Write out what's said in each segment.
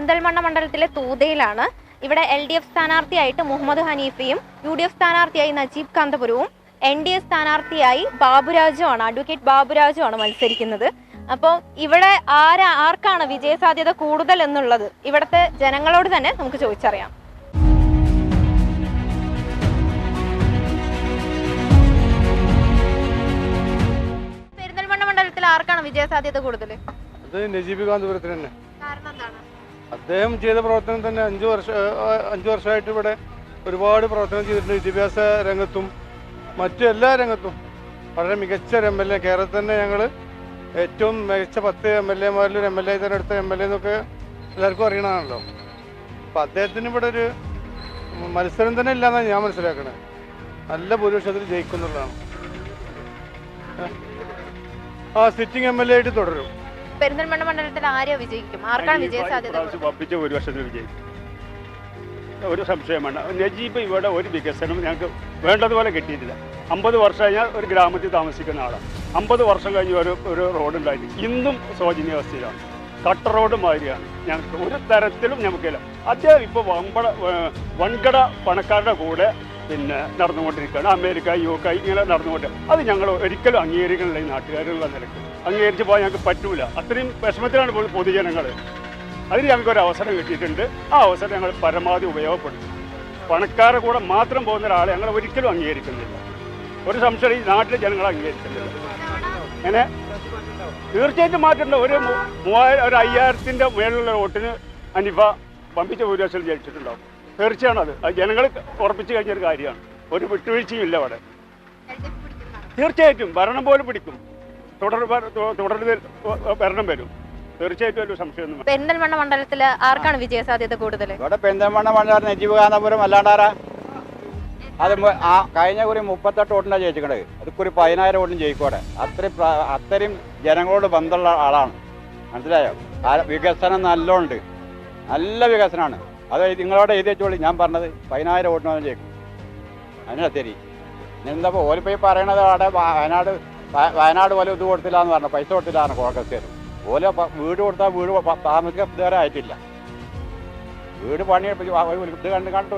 പെരിന്തൽമണ്ണ മണ്ഡലത്തിലെ തൂതയിലാണ്. ഇവിടെ LDF സ്ഥാനാർത്ഥിയായിട്ട് മുഹമ്മദ് ഹനീഫയും UDF സ്ഥാനാർത്ഥിയായി നജീബ് കാന്തപുരവും NDA സ്ഥാനാർത്ഥിയായി ബാബുരാജുമാണ്, അഡ്വക്കേറ്റ് ബാബുരാജുമാണ് മത്സരിക്കുന്നത്. അപ്പോൾ ഇവിടെ ആർക്കാണ് വിജയസാധ്യത കൂടുതൽ എന്നുള്ളത് ഇവിടുത്തെ ജനങ്ങളോട് തന്നെ നമുക്ക് ചോദിച്ചറിയാം. പെരിന്തൽമണ്ണ മണ്ഡലത്തിൽ ആർക്കാണ് വിജയസാധ്യത കൂടുതൽ? അത് നജീബ് കാന്തപുരത്തിന് തന്നെ. കാരണം എന്താണ്? അദ്ദേഹം ചെയ്ത പ്രവർത്തനം തന്നെ 5 വർഷമായിട്ട് ഇവിടെ ഒരുപാട് പ്രവർത്തനം ചെയ്തിട്ടുണ്ട്. വിദ്യാഭ്യാസ രംഗത്തും മറ്റു എല്ലാ രംഗത്തും വളരെ മികച്ച ഒരു MLA. കേരളത്തിൽ തന്നെ ഞങ്ങൾ ഏറ്റവും മികച്ച 10 MLA-മാരിൽ ഒരു MLA തിരഞ്ഞെടുത്ത MLA എന്നൊക്കെ എല്ലാവർക്കും അറിയണമാണല്ലോ. അപ്പം അദ്ദേഹത്തിന് ഇവിടെ ഒരു മത്സരം തന്നെ ഇല്ലയെന്നാണ് ഞാൻ മനസ്സിലാക്കണത്. നല്ല ഭൂരിപക്ഷത്തിൽ ജയിക്കുന്നുള്ളതാണ്. സിറ്റിംഗ് MLA ആയിട്ട് തുടരും. പെരിന്തൽമണ്ണ മണ്ഡലത്തിൽ ആരോ വിജയിക്കും? ആർക്കാണ് വിജയസാധ്യത? ഒരു സംശയം വേണ്ട. നജീബ് ഇവിടെ ഒരു വികസനം ഞങ്ങൾക്ക് വേണ്ടതുപോലെ കിട്ടിയിട്ടില്ല. 50 വർഷം ഞാൻ ഒരു ഗ്രാമത്തിൽ താമസിക്കുന്ന ആളാണ്. 50 വർഷം കഴിഞ്ഞ് ഒരു റോഡ് ഉണ്ടായിട്ട് ഇന്നും ശോചനീയാവസ്ഥയിലാണ്. കട്ട റോഡ് മാതിരിയാണ്. ഞങ്ങൾക്ക് ഒരു തരത്തിലും നമുക്കില്ല. അദ്ദേഹം ഇപ്പോൾ വൻകിട പണക്കാരുടെ കൂടെ നടന്നുകൊണ്ടിരിക്കുകയാണ്. അമേരിക്ക, UK ഇങ്ങനെ നടന്നുകൊണ്ട് അത് ഞങ്ങൾ ഒരിക്കലും അംഗീകരിക്കണില്ല. ഈ നാട്ടുകാരുള്ള നിലക്ക് അംഗീകരിച്ച് പോകാൻ ഞങ്ങൾക്ക് പറ്റൂല. അത്രയും വിഷമത്തിലാണ് പൊതുജനങ്ങൾ. അതിന് ഞങ്ങൾക്കൊരു അവസരം കിട്ടിയിട്ടുണ്ട്. ആ അവസരം ഞങ്ങൾ പരമാവധി ഉപയോഗപ്പെടുത്തും. പണക്കാരുടെ കൂടെ മാത്രം പോകുന്ന ഒരാളെ ഞങ്ങൾ ഒരിക്കലും അംഗീകരിക്കുന്നില്ല. ഒരു സംശയം ഈ നാട്ടിലെ ജനങ്ങൾ അംഗീകരിക്കുന്നില്ല. അങ്ങനെ തീർച്ചയായിട്ടും മാറ്റേണ്ട. ഒരു 5000-ന്റെ മേലുള്ള വോട്ടിന് അനിഫ പമ്പിച്ച ഭൂരിപക്ഷം ജയിച്ചിട്ടുണ്ടാവും. തീർച്ചയാണ്. അത് ജനങ്ങൾ ഉറപ്പിച്ചു കഴിഞ്ഞൊരു കാര്യമാണ്. ഒരു വിട്ടുവീഴ്ചയും ഇല്ല അവിടെ. തീർച്ചയായിട്ടും ഭരണം പോലും പിടിക്കും. തുടർന്ന് ഭരണം വരും. തീർച്ചയായിട്ടും ഒരു സംശയം. പെരിന്തൽമണ്ണ മണ്ഡലത്തിൽ ആർക്കാണ് വിജയസാധ്യത കൂടുതൽ? ഇവിടെ പെരിന്തൽമണ്ണ മണ്ഡലത്തിൽ നജീബ് കാന്തപുരം അല്ലാണ്ടാരാ? അത് കഴിഞ്ഞ കുറി 38 വോട്ടിനാണ് ജയിച്ചിക്കണത്. അതൊരു 10,000 വോട്ടിന് ജയിക്കോടെ. അത്രയും ജനങ്ങളോട് ബന്ധമുള്ള ആളാണ്. മനസ്സിലായോ? വികസനം നല്ലോണ്ട്. നല്ല വികസനമാണ്. അത് നിങ്ങളോട് എഴുതി വെച്ചോളി. ഞാൻ പറഞ്ഞത് 10,000 വോട്ടിനാണ് ജയിക്കും. അതിനാ ശരി. എന്താ ഓലിപ്പോയി പറയണത്? അവിടെ വയനാട് പോലെ ഇത് കൊടുത്തില്ല എന്ന് പറഞ്ഞു. പൈസ കൊടുത്തില്ല എന്ന് കോൺഗ്രസ്സുകാർ. ഓല വീട് കൊടുത്താൽ വീട് താമസിക്കാൻ ഇതുവരെ ആയിട്ടില്ല. വീട് പണി ഇത് കണ്ട്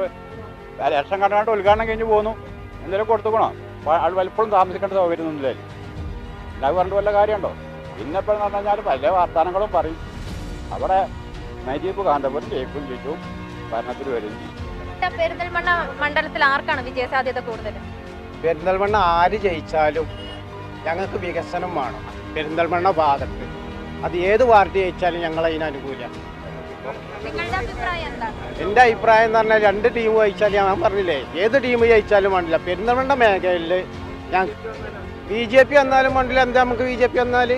ഇലക്ഷൻ കണ്ടുകൊണ്ട് ഉദ്ഘാടനം കഴിഞ്ഞ് പോന്നു. എന്തെങ്കിലും കൊടുത്തുക്കണോ? അത് വലപ്പോഴും താമസിക്കേണ്ട സൗകര്യമൊന്നുമില്ലേ? അത് പറഞ്ഞിട്ട് വല്ല കാര്യമുണ്ടോ? പിന്നെ ഇപ്പോൾ എന്ന് പറഞ്ഞു കഴിഞ്ഞാൽ പല വർത്തമാനങ്ങളും പറയും. അവിടെ നജീബ് കാന്തപുരം ജയിക്കും, ഭരണത്തിൽ വരും. പെരിന്തൽമണ്ണ മണ്ഡലത്തിൽ ആർക്കാണ് വിജയസാധ്യത കൂടുതൽ? പെരിന്തൽമണ്ണ ആര് ജയിച്ചാലും ഞങ്ങൾക്ക് വികസനം വേണം. പെരിന്തൽമണ്ണ ഭാഗത്ത് അത് ഏത് പാർട്ടി ജയിച്ചാലും ഞങ്ങൾ അതിന് അനുകൂലമാണ്. എൻ്റെ അഭിപ്രായം എന്ന് പറഞ്ഞാൽ 2 ടീം ജയിച്ചാൽ ഞാൻ പറഞ്ഞില്ലേ, ഏത് ടീം ജയിച്ചാലും വേണ്ടില്ല. പെരിന്തൽമണ്ണ മേഖലയിൽ ഞാൻ BJP വന്നാലും വേണ്ടില്ല. എന്താ നമുക്ക് BJP വന്നാൽ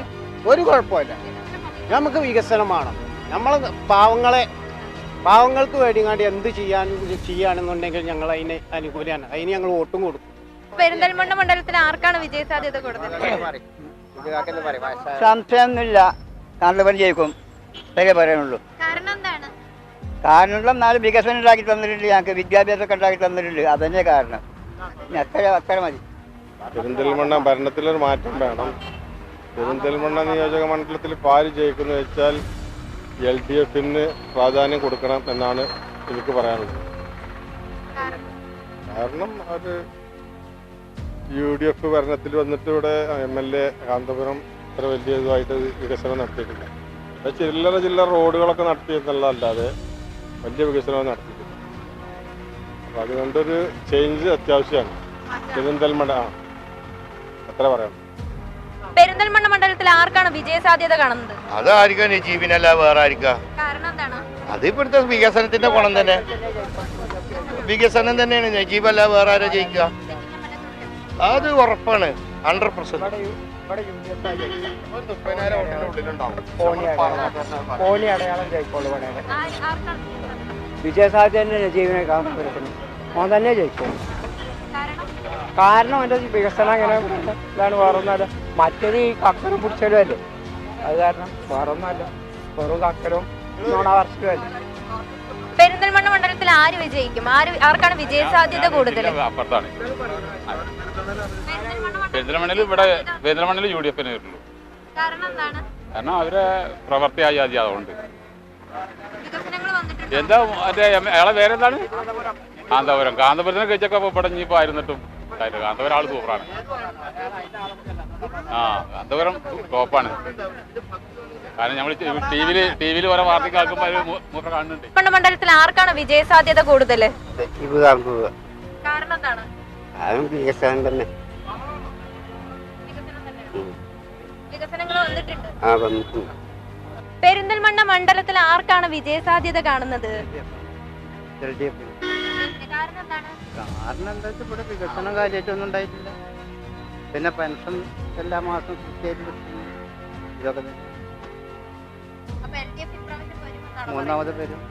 ഒരു കുഴപ്പമില്ല. നമുക്ക് വികസനം വേണം. നമ്മൾ പാവങ്ങൾക്ക് വേണ്ടിങ്ങാണ്ട് എന്ത് ചെയ്യാണെന്നുണ്ടെങ്കിൽ ഞങ്ങൾ അതിന് അനുകൂലമാണ്. അതിന് ഞങ്ങൾ വോട്ടും കൊടുക്കും. പെരിന്തൽമണ്ണ മണ്ഡലത്തിൽ ആർക്കാണ് വിജയസാധ്യത കൂടുതൽ? സംശയമൊന്നുമില്ല, കാന്തപുരം ജയിക്കും. ഇതൊക്കെ പറയാനുള്ളൂ. കാരണം എന്നാലും വികസനം ഉണ്ടാക്കി തന്നിട്ടുണ്ട്. ഞങ്ങൾക്ക് വിദ്യാഭ്യാസമൊക്കെ ഉണ്ടാക്കി തന്നിട്ടുണ്ട്. അതന്നെ കാരണം. അത്ര മതി. പെരിന്തൽമണ്ണ ഭരണത്തിലൊരു മാറ്റം വേണം. പെരിന്തൽമണ്ണ നിയോജക മണ്ഡലത്തിൽ ആര് ജയിക്കുന്നു വെച്ചാൽ LDF-ന് പ്രാധാന്യം കൊടുക്കണം എന്നാണ് എനിക്ക് പറയാനുള്ളത്. കാരണം അത് UDF ഭരണത്തിൽ വന്നിട്ട് ഇവിടെ MLA കാന്തപുരം ഇത്ര വലിയ ഇതുമായിട്ട് വികസനം നടത്തിയിട്ടില്ല. ചില്ലറ റോഡുകളൊക്കെ നടത്തിയെന്നുള്ളതല്ലാതെ വലിയ വികസനം നടത്തിയിട്ടില്ല. അപ്പം അതുകൊണ്ടൊരു ചേഞ്ച് അത്യാവശ്യമാണ്. പെരിന്തൽമണ്ണ അത്ര പറയാം. പെരിന്തൽമണ്ണ മണ്ഡലത്തിൽ ആർക്കാണ് വിജയസാധ്യത കാണുന്നത്? അതായിരിക്കും നജീബിനല്ല വേറെ ആയിരിക്കാം. അത് ഇപ്പോഴത്തെ വികസനത്തിന്റെ ഗുണം തന്നെ. വികസനം തന്നെയാണ്. നജീബല്ല വേറെ ആരാ ജയിക്കുക? അത് ഉറപ്പാണ്. 100%. വിജയസാധ്യത തന്നെ നജീബിനെ കാന്തപുരത്തിന് ഓൻ തന്നെ ജയിക്കും. കാരണം എൻ്റെ വികസനം അങ്ങനെ ഇതാണ്. വേറൊന്നുമല്ല. മറ്റേത് ഈ കക്കരം പിടിച്ചാലും അല്ലേ. അത് കാരണം വേറൊന്നുമല്ല. വെറും കക്കരും നോണാവർഷലും അല്ലേ. പെരിന്തൽമണ്ണ മണ്ഡലത്തിൽ ആര് വിജയിക്കും? ആർക്കാണ് വിജയസാധ്യത കൂടുതൽ? പെരിന്തൽമണ്ണയിൽ UDF-നെ വരുള്ളൂ. കാരണം അവരെ പ്രവർത്തിയായി അതുകൊണ്ട് എന്താ മറ്റേ അയാളെ പേരെന്താണ്? കാന്തപുരം. കാന്തപുരത്തിനെ കഴിച്ചൊക്കെ ഇവിടെ ഇനിയിപ്പോൾ ആയിരുന്നിട്ടും കാന്തപുരം ആള് സൂപ്പറാണ്. കാന്തപുരം ടോപ്പാണ്. കാരണം നമ്മൾ ടി വിയിൽ ഓരോ വാർത്തയ്ക്ക് ആക്കുമ്പോൾ മൂപ്പ കാണുന്നുണ്ട്. മണ്ഡലത്തിൽ ആർക്കാണ് വിജയ സാധ്യത കൂടുതൽ? കാരണം എന്താണ്? വികസനം തന്നെ. വികസനങ്ങൾ വന്നിട്ടുണ്ട്. പെരിന്തൽമണ്ണ മണ്ഡലത്തിൽ ആർക്കാണ് വിജയ സാധ്യത കാണുന്നത്? കാരണം എന്താ വെച്ചാൽ ഇവിടെ വികസനം കാര്യമായിട്ടൊന്നും ഉണ്ടായിട്ടില്ല. പിന്നെ പെൻഷൻ എല്ലാ മാസം കൃത്യമായിട്ട് കിട്ടുന്നു. ഇതൊക്കെ മൂന്നാമത് വരും.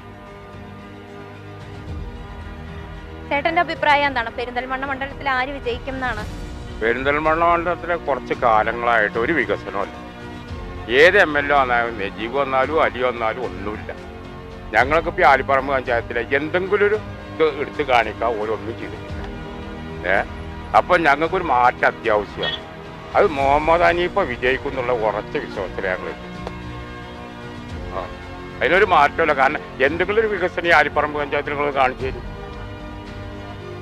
ചേട്ടന്റെ അഭിപ്രായം എന്താണ്? പെരിന്തൽമണ്ണ മണ്ഡലത്തിൽ ആര് വിജയിക്കും എന്നാണ്? പെരിന്തൽമണ്ണ മണ്ഡലത്തിലെ കുറച്ച് കാലങ്ങളായിട്ട് ഒരു വികസനമല്ല. ഏത് MLA വന്നാലും നജീബ് വന്നാലും അലി വന്നാലും ഒന്നുമില്ല. ഞങ്ങൾക്ക് ഇപ്പോൾ ആലിപ്പറമ്പ് പഞ്ചായത്തിലെ എന്തെങ്കിലും ഒരു ഇത് എടുത്ത് കാണിക്കാൻ ഓരോന്നും ചെയ്തിട്ടില്ല. അപ്പം ഞങ്ങൾക്കൊരു മാറ്റം അത്യാവശ്യമാണ്. അത് മുഹമ്മദ് ഹനീഫ വിജയിക്കും എന്നുള്ള ഉറച്ച വിശ്വാസത്തിൽ ഞങ്ങൾ അതിനൊരു മാറ്റമല്ല. കാരണം എന്തെങ്കിലും ഒരു വികസനം ആലിപ്പറമ്പ് പഞ്ചായത്തിൽ നിങ്ങൾ കാണിച്ചു തരും.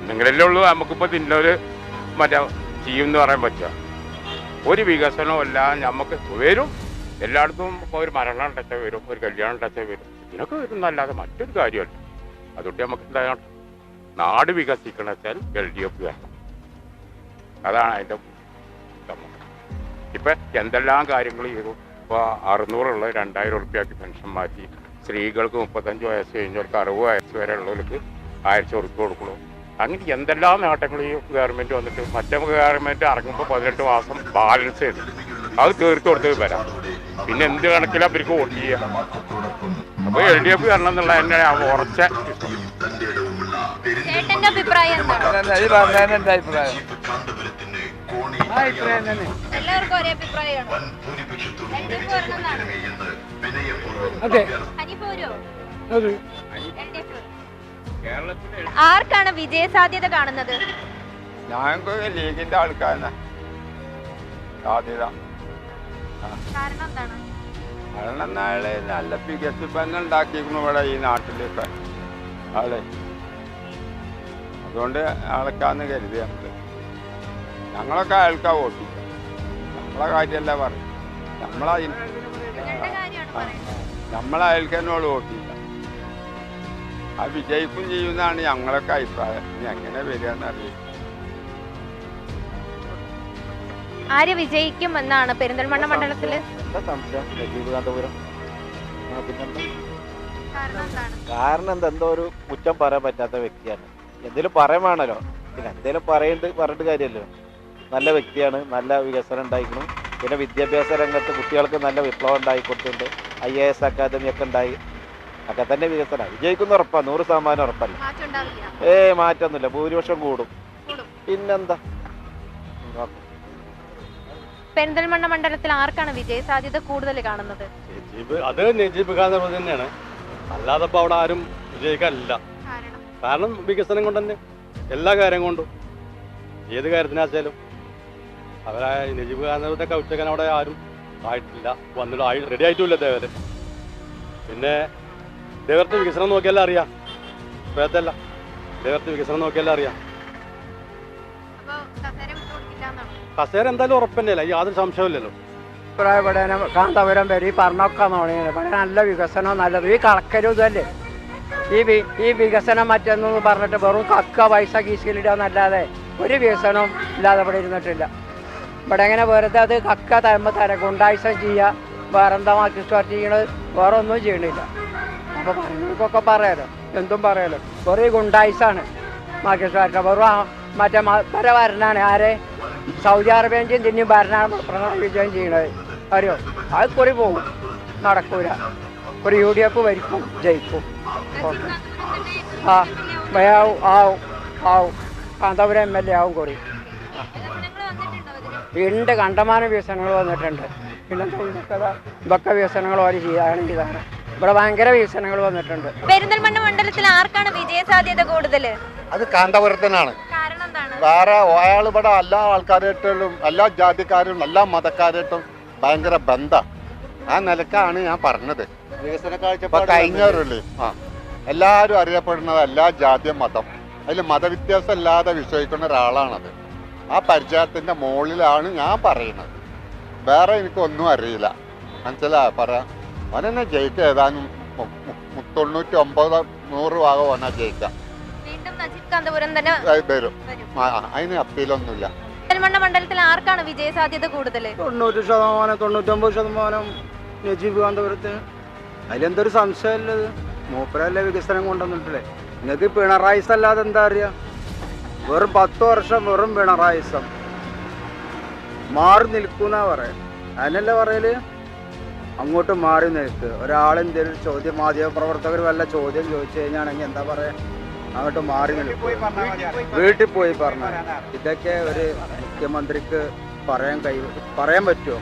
എന്തെങ്കിലല്ലേ ഉള്ളൂ നമുക്കിപ്പോൾ തിന്നൊരു മറ്റേ ചെയ്യുമെന്ന് പറയാൻ പറ്റുക. ഒരു വികസനവും അല്ല നമുക്ക് വരും. എല്ലായിടത്തും ഇപ്പോൾ ഒരു മരണം ഉണ്ടെച്ചാൽ വരും, ഒരു കല്യാണം ഉണ്ടെച്ചാൽ വരും. ഇതിനൊക്കെ വരുന്നല്ലാതെ മറ്റൊരു കാര്യമല്ല. അതുകൊണ്ട് നമുക്ക് എന്താണ് നാട് വികസിക്കണം വെച്ചാൽ LDF വേണം. അതാണ് അതിൻ്റെ ഇപ്പം എന്തെല്ലാം കാര്യങ്ങൾ ചെയ്തു. ഇപ്പോൾ 600 2000 ഉറുപ്പ്യക്ക് പെൻഷൻ മാറ്റി. സ്ത്രീകൾക്ക് 35 വയസ്സ് കഴിഞ്ഞവർക്ക് 60 വയസ്സ് വരെ ഉള്ളവർക്ക് 1000 ഉറുപ്പ്യ കൊടുക്കണു. അങ്ങനെ എന്തെല്ലാം നേട്ടങ്ങൾ ഈ ഗവൺമെൻറ് വന്നിട്ട് മറ്റേ ഗവൺമെൻറ് ഇറങ്ങുമ്പോൾ 18 മാസം ബാലൻസ് ചെയ്തു അത് തീർത്ത് കൊടുത്ത് വരാം. പിന്നെ എന്ത് കണക്കിലാണ് അവർക്ക് വോട്ട് ചെയ്യുക? അപ്പോൾ LDF വരണം എന്നുള്ള തന്നെ ഉറച്ച ചേട്ടന്റെ അഭിപ്രായം എന്താണ്? എല്ലാവർക്കും ഒരേ അഭിപ്രായമാണ്. ആർക്കാണ് വിജയ സാധ്യത കാണുന്നത്? ഞങ്ങൾക്ക് ലീഗിന്റെ ആൾക്കാരാണ് സാധ്യത. കാരണം എന്താണ്? കാരണം നാളെ നല്ല വികസിപ്പന്നെ ഉണ്ടാക്കിയിരിക്കുന്നു ഇവിടെ ഈ നാട്ടിലൊക്കെ ആളെ. അതുകൊണ്ട് ആൾക്കാന്ന് കരുതി ഞങ്ങളൊക്കെ അയാൾക്കാ വോട്ട് ചെയ്യും. നമ്മളെ കാര്യമല്ല പറയും. നമ്മളയാൾക്ക് തന്നെയോട് വോട്ട് ചെയ്യില്ല. ആ വിജയിക്കും ചെയ്യുന്നതാണ് ഞങ്ങളൊക്കെ അഭിപ്രായം. ഇനി എങ്ങനെ വരികയെന്നറിയില്ല. ആര് വിജയിക്കും എന്നാണ് പെരിന്തൽമണ്ണ മണ്ഡലത്തില്? കാരണം എന്തോ ഒരു കുറ്റം പറയാൻ പറ്റാത്ത വ്യക്തിയാണ്. എന്തെങ്കിലും പറയുവാണല്ലോ, പിന്നെ എന്തെങ്കിലും പറഞ്ഞിട്ട് കാര്യമല്ലോ. നല്ല വ്യക്തിയാണ്, നല്ല വികസനം ഉണ്ടായിരിക്കണം. പിന്നെ വിദ്യാഭ്യാസ രംഗത്ത് കുട്ടികൾക്ക് നല്ല വിപ്ലവം ഉണ്ടായിക്കൊടുത്തിട്ടുണ്ട്. IAS അക്കാദമി ഒക്കെ ഉണ്ടായി. ഒക്കെ തന്നെ വികസനം. വിജയിക്കുന്ന ഉറപ്പാണ്, 100% ഉറപ്പല്ല. മാറ്റൊന്നുമില്ല, ഭൂരിപക്ഷം കൂടും. പിന്നെന്താ? പെരിന്തൽമണ്ണ മണ്ഡലത്തിൽ ആർക്കാണ് വിജയ സാധ്യത കൂടുതൽ കാണുന്നത്? അത് നജീബ് കാന്തപുരം തന്നെയാണ്. അല്ലാതെ ഇപ്പോൾ അവിടെ ആരും വിജയിക്കാനില്ല. കാരണം വികസനം കൊണ്ട് തന്നെ എല്ലാ കാര്യം കൊണ്ടും ഏത് കാര്യത്തിനാച്ചാലും അവരായ നജീബ് കാന്തപുരത്തെ കവിച്ചക്കാൻ അവിടെ ആരും ആയിട്ടില്ല, വന്നിട്ട് റെഡി ആയിട്ടുമില്ല ദേവര്. പിന്നെ ദേവരുടെ വികസനം നോക്കിയാലും അറിയാം. ഇപ്പോഴത്തല്ല, ദേവരുടെ വികസനം നോക്കിയാലും അറിയാം. കസേര എന്തായാലും ഉറപ്പന്നെയല്ല, യാതൊരു സംശയമില്ലല്ലോ. അഭിപ്രായപ്പെടാൻ കാന്തപുരം വരും. ഈ പറഞ്ഞൊക്കെ നോണിയാണ്. ഇവിടെ നല്ല വികസനം നല്ലത്. ഈ കളക്കലും ഇതല്ലേ ഈ വികസനം മറ്റൊന്നു പറഞ്ഞിട്ട് വെറും കക്ക പൈസ കീശയിലിടാന്നല്ലാതെ ഒരു വികസനവും ഇല്ലാതെ ഇവിടെ ഇരുന്നിട്ടില്ല. ഇവിടെ എങ്ങനെ വെറുതെ അത് കക്ക തരുമ്പോൾ ഗുണ്ടായിസം ചെയ്യുക, വേറെന്താ മാർക്കിസ്റ്റ് ചെയ്യണത്, വേറെ ഒന്നും ചെയ്യണില്ല. അപ്പോൾ പറയുന്നവർക്കൊക്കെ പറയാലോ, എന്തും പറയാലോ. വെറും ഗുണ്ടായിസാണ് മാർക്കിസ്റ്റ്. വെറും മറ്റേ വരെ ഭരണമാണ്. ആരെ സൗദി അറേബ്യൻ തിന്നും ഭരണമാണ് പിണറായി വിജയൻ ചെയ്യണത്. അറിയോ? അത് കുറി പോകും, നടക്കൂല. ഒരു UDF ഭരിക്കും, ജയിക്കും. ആവും കാന്തപുരം MLA ആവും കുറി. ഉണ്ട്, കണ്ടമാനം വികസനങ്ങൾ വന്നിട്ടുണ്ട്. പിന്നെ ഇതൊക്കെ വികസനങ്ങൾ അവർ ചെയ്താണ്. ഇവിടെ ഭയങ്കര വികസനങ്ങൾ വന്നിട്ടുണ്ട്. പെരിന്തൽമണ്ണ മണ്ഡലത്തിൽ ആർക്കാണ് വിജയ സാധ്യത കൂടുതൽ? അത് കാന്തപുരത്തിനാണ്. വേറെ അയാൾ ഇവിടെ എല്ലാ ആൾക്കാരായിട്ടും എല്ലാ ജാതിക്കാരും എല്ലാ മതക്കാരായിട്ടും ഭയങ്കര ബന്ധം. ആ നിലക്കാണ് ഞാൻ പറഞ്ഞത്. വികസന കാഴ്ചപ്പാട് കഴിഞ്ഞവരല്ലേ. എല്ലാവരും അറിയപ്പെടുന്നത് എല്ലാ ജാതിയും മതം, അതിൽ മതവ്യത്യാസം ഇല്ലാതെ വിശ്വസിക്കുന്ന ഒരാളാണത്. ആ പരിചയത്തിൻ്റെ മുകളിലാണ് ഞാൻ പറയുന്നത്. വേറെ എനിക്കൊന്നും അറിയില്ല. മനസ്സിലായോ? പറയാം അവനെന്നെ ജയിക്കുക. ഏതാനും 99-100 ഭാഗം അവനാ ജയിക്കാം വരും. അതിന് അപ്പീലൊന്നുമില്ല. പെരിന്തൽമണ്ണ മണ്ഡലത്തിൽ ആർക്കാണ് വിജയ സാധ്യത കൂടുതൽ? 90%, 99% നജീബ് കാന്തപുരത്തിന്. അതിലെന്തൊരു സംശയമുള്ളത്? മൂപ്പരല്ലേ വികസനം കൊണ്ടുവന്നിട്ടില്ലേ? നിങ്ങൾക്ക് പിണറായിസം അല്ലാതെ എന്താ അറിയാം? വെറും 10 വർഷം വെറും പിണറായിസം. മാറി നിൽക്കുന്ന പറയാം. അതിനല്ലേ പറയല്? അങ്ങോട്ട് മാറി നിൽക്കുക. ഒരാളെന്തെങ്കിലും ചോദ്യം, മാധ്യമ പ്രവർത്തകർ വല്ല ചോദ്യം ചോദിച്ചു കഴിഞ്ഞാണെങ്കിൽ എന്താ പറയാ? അങ്ങോട്ട് മാറി നിൽക്കുക, വീട്ടിൽ പോയി പറഞ്ഞാൽ. ഇതൊക്കെ ഒരു മുഖ്യമന്ത്രിക്ക് പറയാൻ പറ്റുമോ?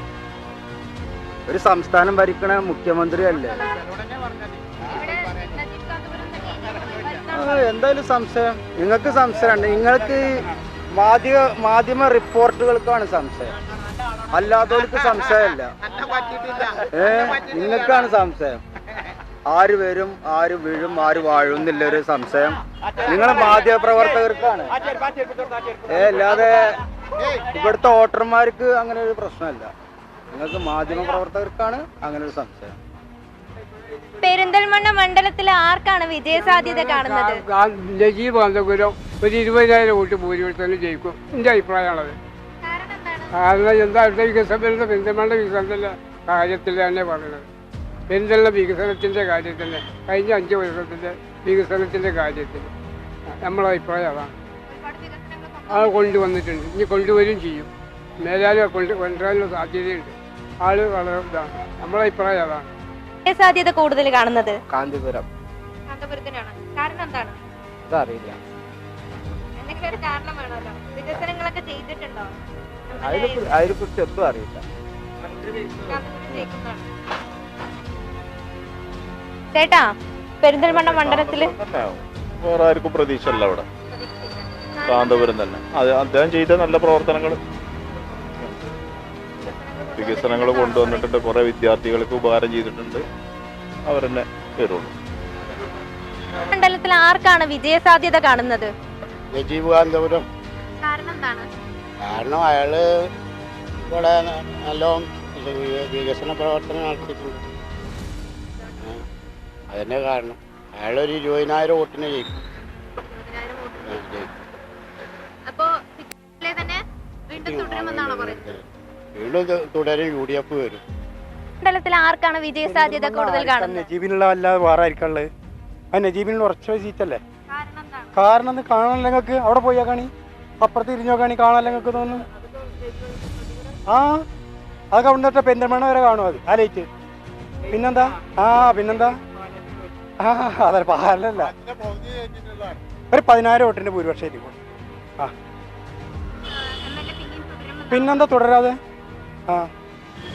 ഒരു സംസ്ഥാനം ഭരിക്കണ മുഖ്യമന്ത്രി അല്ലേ? എന്തായാലും സംശയം. നിങ്ങൾക്ക് സംശയമുണ്ട്. നിങ്ങൾക്ക് മാധ്യമ റിപ്പോർട്ടുകൾക്കാണ് സംശയം, അല്ലാത്തവർക്ക് സംശയമല്ല. നിങ്ങൾക്കാണ് സംശയം. ആര് വരും, ആര് വീഴും, ആര് വാഴും എന്നുള്ളൊരു സംശയം നിങ്ങളെ മാധ്യമ പ്രവർത്തകർക്കാണ്. അല്ലാതെ ഇവിടുത്തെ വോട്ടർമാർക്ക് അങ്ങനെ ഒരു പ്രശ്നമല്ല. നിങ്ങൾക്ക് മാധ്യമ പ്രവർത്തകർക്കാണ് അങ്ങനെ ഒരു സംശയം. പെരിന്തൽമണ്ണ മണ്ഡലത്തിൽ ആർക്കാണ് വിജയ സാധ്യത കാണുന്നത്? നജീബ് കാന്തപുരം ഒരു 20,000 വോട്ട് ഭൂരിപക്ഷത്തിൽ ജയിക്കും. എൻ്റെ അഭിപ്രായമാണത്. കാരണം എന്താ വികസനത്തിൻ്റെ പെരിന്തൽമണ്ണ വികസനത്തിൻ്റെ കാര്യത്തിൽ തന്നെ പറയുന്നത്. പെരിന്തൽമണ്ണ വികസനത്തിൻ്റെ കാര്യത്തിൽ, കഴിഞ്ഞ 5 വർഷത്തിൻ്റെ വികസനത്തിൻ്റെ കാര്യത്തിൽ നമ്മളെ അഭിപ്രായം അതാണ്. ആൾ കൊണ്ടുവന്നിട്ടുണ്ട്, ഇനി കൊണ്ടുവരും ചെയ്യും. മേലാലും കൊണ്ടുവരാനുള്ള സാധ്യതയുണ്ട്. ആള് വളരെ ഇതാണ്. നമ്മളെ അഭിപ്രായം അതാണ്. സാധ്യത കൂടുതൽ കാണുന്നത് കാന്തപുരം. കാന്തപുരത്തിനാണ്. കാരണം എന്താണ്? അതറിയില്ല. എന്തെങ്കിലും ഒരു കാരണം വേണമല്ലോ. വികസനങ്ങളൊക്കെ ചെയ്തിട്ടുണ്ടോ? അതിനെക്കുറിച്ച് ഒന്നും അറിയില്ല. ചേട്ടാ, പെരിന്തൽമണ്ണ മണ്ഡലത്തില് വേറെ ആർക്കും പ്രതീക്ഷ അല്ല അവിടെ. കാന്തപുരം തന്നെ. അദ്ദേഹം ചെയ്ത നല്ല പ്രവർത്തനങ്ങൾ, വികസനങ്ങൾ കൊണ്ടുവന്നിട്ടുണ്ട്. കുറെ വിദ്യാർത്ഥികൾക്ക് ഉപകാരം ചെയ്തിട്ടുണ്ട്. അവരെന്നെ വരുള്ളൂ. മണ്ഡലത്തിൽ ആർക്കാണ് വിജയ സാധ്യത കാണുന്നത്? നജീബ് കാന്തപുരം. കാരണം എന്താണ്? കാരണം അയാള് ഇവിടെ നല്ലോണം വികസന പ്രവർത്തനം നടത്തിയിട്ടുണ്ട്. അതന്നെ കാരണം. അയാളൊരു 20,000 വോട്ടിന് ജയിക്കും. വീണ്ടും തുടരും. UDF വരും. മണ്ഡലത്തിൽ ആർക്കാണ് വിജയ സാധ്യത കൂടുതൽ കാണുന്നത്? നജീബിനുള്ള അല്ലാതെ വേറെ ആയിരിക്കുള്ളത്. ആ നജീബിനുള്ള ഉറച്ച സീറ്റല്ലേ? കാരണം അത് കാണാനല്ല നിങ്ങൾക്ക്. അവിടെ പോയാ കാണി, അപ്പുറത്ത് തിരിഞ്ഞോ കാണി, കാണാനല്ല നിങ്ങൾക്ക് തോന്നുന്നു. ആ അതൊക്കെ അവിടെ പെരിന്തൽമണ്ണ വരെ കാണും അത് ആ ലൈറ്റ്. പിന്നെന്താ? പിന്നെന്താ? അതല്ല പാലല്ല, ഒരു 10,000 വോട്ടിന്റെ ഭൂരിപക്ഷമായിരിക്കും. പിന്നെന്താ തുടരാതെ?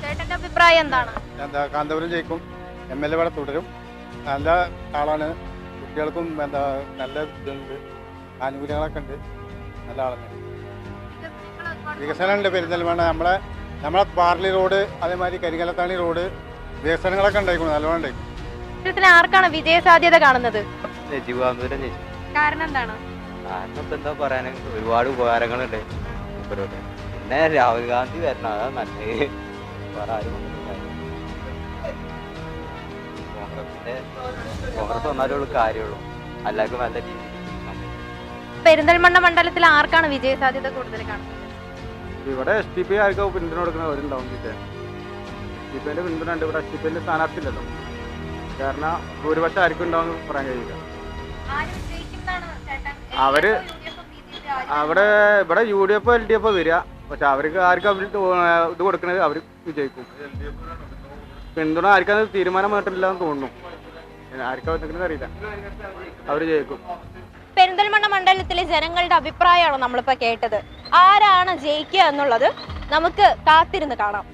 ചേട്ടന്റെ അഭിപ്രായം എന്താണ്? എന്താ, കാന്തപുരം ജയിക്കും. MLA ഇവിടെ തുടരും. നല്ല ആളാണ്. കുട്ടികൾക്കും എന്താ നല്ല ഇതുണ്ട്, ആനുകൂല്യങ്ങളൊക്കെ ഉണ്ട്. നല്ല ആളാണ്. വികസനം ഉണ്ട് പെരിന്തൽമണ്ണ. നമ്മളെ പാർലി റോഡ്, അതേമാതിരി കരിങ്കലത്താണി റോഡ്, വികസനങ്ങളൊക്കെ ഉണ്ടായിക്കോളും. നല്ലോണം ഉണ്ടായിക്കും. ആർക്കാണ് വിജയ സാധ്യത കാണുന്നത്? നജീബ് കാന്തപുരം. കാരണം എന്താണ്? കാരണം ഇപ്പം എന്താ പറയാൻ, ഒരുപാട് ഉപകാരങ്ങളുണ്ട്. പിന്നെ രാഹുൽ ഗാന്ധി വരണം, അതാണ് നല്ലത്. വേറെ ആരും കോൺഗ്രസ് വന്നാലുള്ള കാര്യമുള്ളൂ. എല്ലാവർക്കും നല്ല രീതിയിൽ. പെരിന്തൽമണ്ണ മണ്ഡലത്തിൽ ആർക്കാണ് വിജയ സാധ്യത കൂടുതൽ കാണുന്നത്? ഇവിടെ STP ആർക്കും പിന്തുണ കൊടുക്കുന്നവരുണ്ടാവും. STPന്റെ പിന്തുണ ഉണ്ട്. ഇവിടെ STPന്റെ സ്ഥാനാർത്ഥിയില്ലല്ലോ. കാരണം ഭൂരിപക്ഷം ആർക്കും ഉണ്ടാവും പറയാൻ കഴിയില്ല. അവര് ഇവിടെ UDF LDF വരിക. പക്ഷെ അവർക്ക് ആർക്കും ഇത് കൊടുക്കുന്നത് അവർ വിജയിക്കും. പിന്തുണ ആർക്കത് തീരുമാനമായിട്ടില്ല എന്ന് തോന്നുന്നു. ആർക്കും എന്തെങ്കിലും അറിയില്ല. അവർ ജയിക്കും. പെരിന്തൽമണ്ണ മണ്ഡലത്തിലെ ജനങ്ങളുടെ അഭിപ്രായമാണ് നമ്മളിപ്പോ കേട്ടത്. ആരാണ് ജയിക്കുക എന്നുള്ളത് നമുക്ക് കാത്തിരുന്ന് കാണാം.